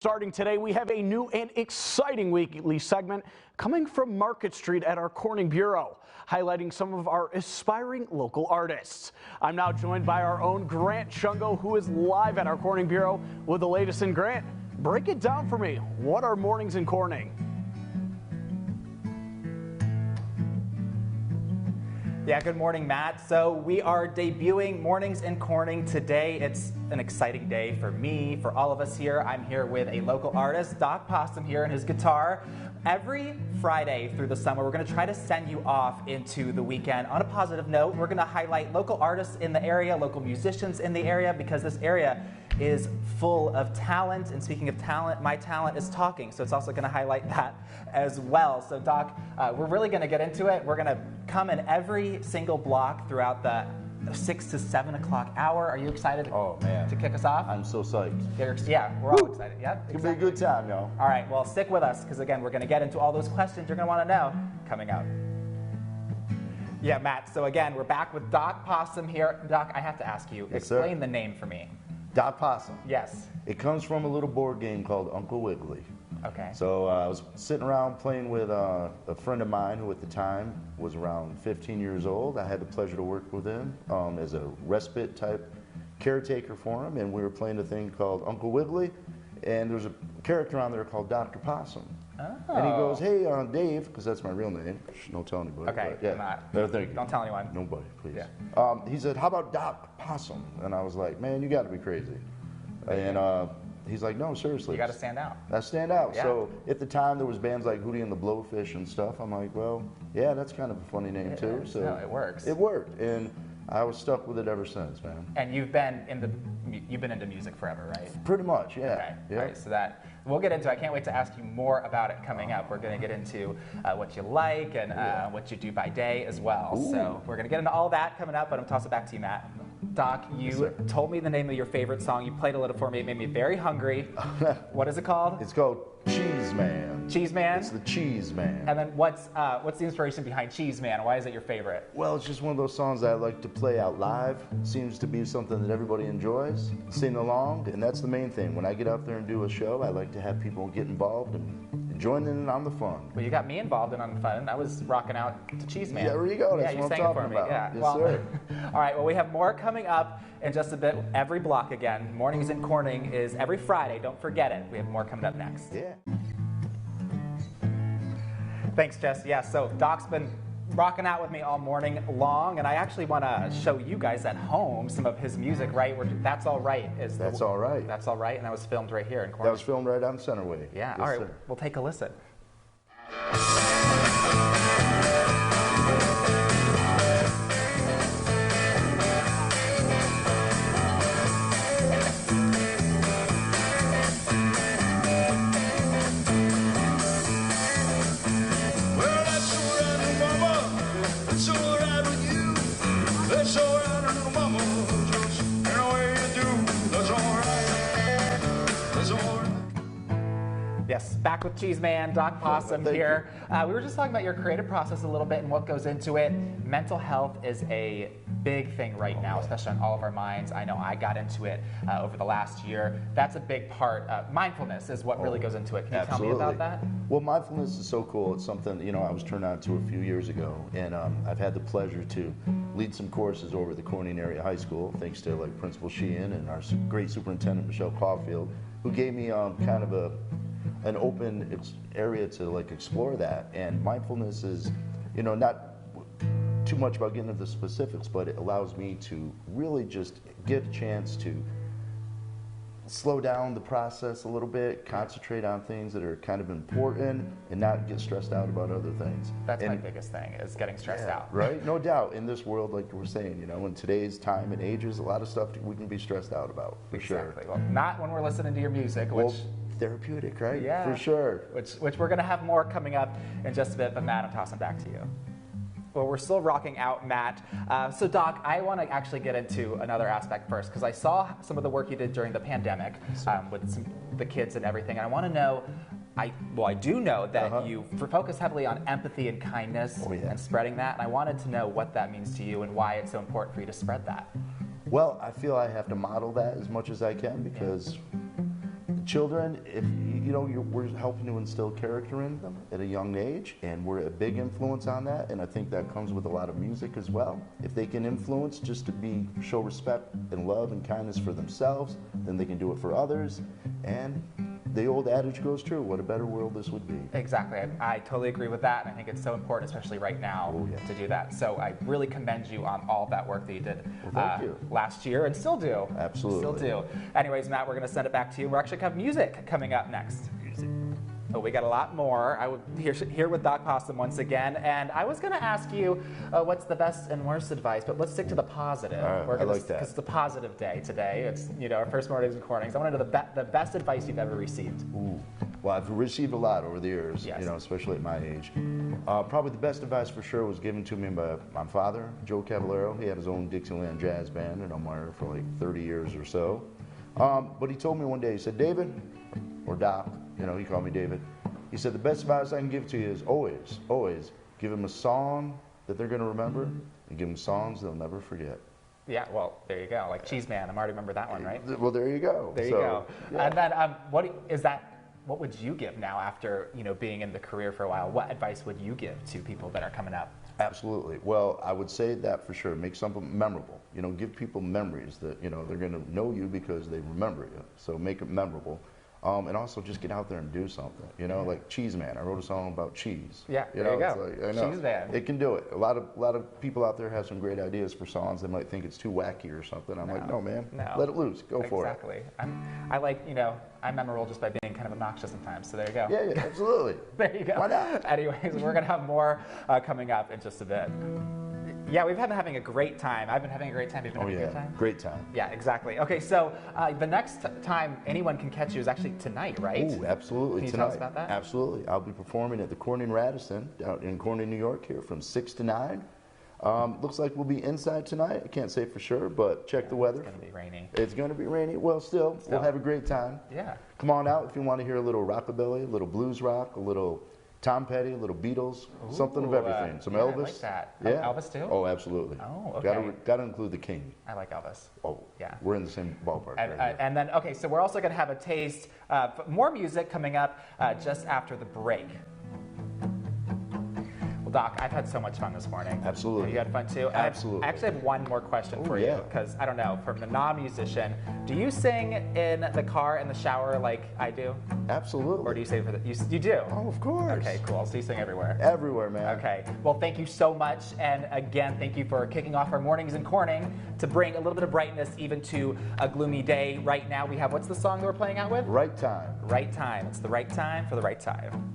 Starting today, we have a new and exciting weekly segment coming from Market Street at our Corning Bureau, highlighting some of our aspiring local artists. I'm now joined by our own Grant Chungo, who is live at our Corning Bureau with the latest in. Grant, break it down for me. What are mornings in Corning? Yeah, good morning, Matt. So we are debuting Mornings in Corning today. It's an exciting day for me, for all of us here. I'm here with a local artist, Doc Possum, here and his guitar. Every Friday through the summer, we're going to try to send you off into the weekend on a positive note. We're going to highlight local artists in the area, local musicians in the area, because this area is full of talent. And speaking of talent, my talent is talking, so it's also going to highlight that as well. So Doc, we're really going to get into it. We're going to come in every single block throughout the 6 to 7 o'clock hour. Are you excited to kick us off? I'm so psyched. Yeah, we're all excited. Yeah, It's going to be a good time, y'all. All right, well, stick with us, because again, we're going to get into all those questions you're going to want to know coming up. Yeah, Matt, so again, we're back with Doc Possum here. Doc, I have to ask you, explain the name for me. Doc Possum. Yes. It comes from a little board game called Uncle Wiggily. Okay. So I was sitting around playing with a friend of mine who at the time was around 15 years old. I had the pleasure to work with him as a respite type caretaker for him, and we were playing a thing called Uncle Wiggily, and there's a character on there called Dr. Possum. Oh. And he goes, hey, Dave, because that's my real name. Don't tell anybody. Okay, but, yeah. No, thank you. Don't tell anyone. Nobody, please. Yeah. He said, how about Doc Possum? And I was like, man, you got to be crazy. And he's like, no, seriously. You got to stand out. I stand out. Yeah. So at the time, there was bands like Hootie and the Blowfish and stuff. I'm like, well, yeah, that's kind of a funny name too. So no, it works. It worked, and I was stuck with it ever since, man. And you've been into music forever, right? Pretty much, yeah. Okay. Yeah. All right, so that we'll get into. I can't wait to ask you more about it coming up. We're going to get into what you like and what you do by day as well. Ooh. So we're going to get into all that coming up. But I'm toss it back to you, Matt. Doc, you told me the name of your favorite song. You played a little for me. It made me very hungry. What is it called? It's called Cheese Man. Cheese Man? It's the Cheese Man. And then what's the inspiration behind Cheese Man? Why is it your favorite? Well, it's just one of those songs that I like to play out live. Seems to be something that everybody enjoys, sing along, and that's the main thing. When I get out there and do a show, I like to have people get involved and join in on the fun. Well, you got me involved in on the fun. I was rocking out to Cheese Man. Yeah, there you go. That's you what sang I'm it for talking me. about. Yeah. Yes, Well, sir. All right, well, we have more coming up in just a bit. Every block again. Mornings in Corning is every Friday. Don't forget it. We have more coming up next. Yeah. Thanks, Jess. Yeah, so Doc's been rocking out with me all morning long, and I actually want to show you guys at home some of his music, right? That's All Right. That's All Right. That's All Right, and that was filmed right here in Corning. That was filmed right on Centerway. Yeah, Yes, all right, sir. we'll take a listen. Yes, back with Cheese Man, Doc Possum here. We were just talking about your creative process a little bit and what goes into it. Mental health is a big thing right now, especially on all of our minds. I know I got into it over the last year. That's a big part. Mindfulness is what really goes into it. Can you tell me about that? Well, mindfulness is so cool. It's something, I was turned on to a few years ago, and I've had the pleasure to lead some courses over at the Corning Area High School, thanks to like Principal Sheehan and our great superintendent, Michelle Caulfield, who gave me kind of an open area to like explore that. And mindfulness is, not too much about getting into the specifics, but it allows me to really just get a chance to slow down the process a little bit, concentrate on things that are kind of important, and not get stressed out about other things. That's my biggest thing, is getting stressed out. Right? No doubt. In this world, like we're saying, in today's time and ages, a lot of stuff we can be stressed out about, for sure. Exactly. Well, not when we're listening to your music, which... Therapeutic, right? Yeah. For sure. Which we're going to have more coming up in just a bit, but Matt, I'm tossing back to you. Well, we're still rocking out, Matt. So, Doc, I want to actually get into another aspect first, because I saw some of the work you did during the pandemic with the kids and everything, and I want to know, I do know that you focus heavily on empathy and kindness and spreading that, and I wanted to know what that means to you and why it's so important for you to spread that. Well, I feel I have to model that as much as I can, because children, if you know, we're helping to instill character in them at a young age, and we're a big influence on that. And I think that comes with a lot of music as well. If they can influence just to show respect and love and kindness for themselves, then they can do it for others. And the old adage goes true: what a better world this would be. Exactly. I totally agree with that. And I think it's so important, especially right now, to do that. So I really commend you on all of that work that you did thank you. last year and still do. Absolutely. Still do. Anyways, Matt, we're going to send it back to you. We're actually going to have music coming up next. Oh, we got a lot more. I would here with Doc Possum once again, and I was going to ask you what's the best and worst advice, but let's stick to the positive. I like that. Because it's a positive day today. It's our first mornings and cornings. I want to know the best advice you've ever received. Ooh. Well, I've received a lot over the years, yes. Especially at my age. Probably the best advice for sure was given to me by my father, Joe Cavallero. He had his own Dixieland jazz band in Elmira for like 30 years or so. But he told me one day, he said, David, or Doc, he called me David. He said, the best advice I can give to you is always give them a song that they're going to remember, and give them songs they'll never forget. Yeah, well, there you go. Like Cheese Man, I already remember that one, right? Well, there you go. There you go. Yeah. And then, what would you give now after being in the career for a while? What advice would you give to people that are coming up? Absolutely. Well, I would say that for sure. Make something memorable. Give people memories that they're going to know you because they remember you. So make it memorable. And also just get out there and do something, like Cheese Man. I wrote a song about cheese. Yeah, there you go. It's like, I know. Cheese Man. It can do it. A lot of people out there have some great ideas for songs. They might think it's too wacky or something. I'm like, no, man, let it loose. Go for it. Exactly. I'm memorable just by being kind of obnoxious sometimes. So there you go. Yeah, absolutely. There you go. Why not? Anyways, we're going to have more coming up in just a bit. Yeah, we've been having a great time. I've been having a great time. You've been having a great time? Great time. Yeah, exactly. Okay, so the next time anyone can catch you is actually tonight, right? Ooh, absolutely. Can you tonight. tell us about that? Absolutely. I'll be performing at the Corning Radisson out in Corning, New York here from 6 to 9. Looks like we'll be inside tonight. I can't say for sure, but check the weather. It's going to be rainy. It's going to be rainy. Well, still, we'll have a great time. Yeah. Come on out if you want to hear a little rockabilly, a little blues rock, a little Tom Petty, a little Beatles, something of everything. Some Elvis. I like that. Yeah. Elvis too? Oh, absolutely. Oh, okay. Got to include the king. I like Elvis. Oh, yeah. We're in the same ballpark. And then, okay, so we're also going to have a taste of more music coming up just after the break. Well, Doc, I've had so much fun this morning. Absolutely. You had fun too? Absolutely. I actually have one more question for you, because I don't know, from a non-musician, do you sing in the car, in the shower like I do? Absolutely. Or do you sing for the, you do? Oh, of course. Okay, cool. So you sing everywhere? Everywhere, man. Okay. Well, thank you so much. And again, thank you for kicking off our mornings in Corning to bring a little bit of brightness even to a gloomy day. Right now we have, what's the song that we're playing out with? Right Time. Right Time. It's the right time for the right time.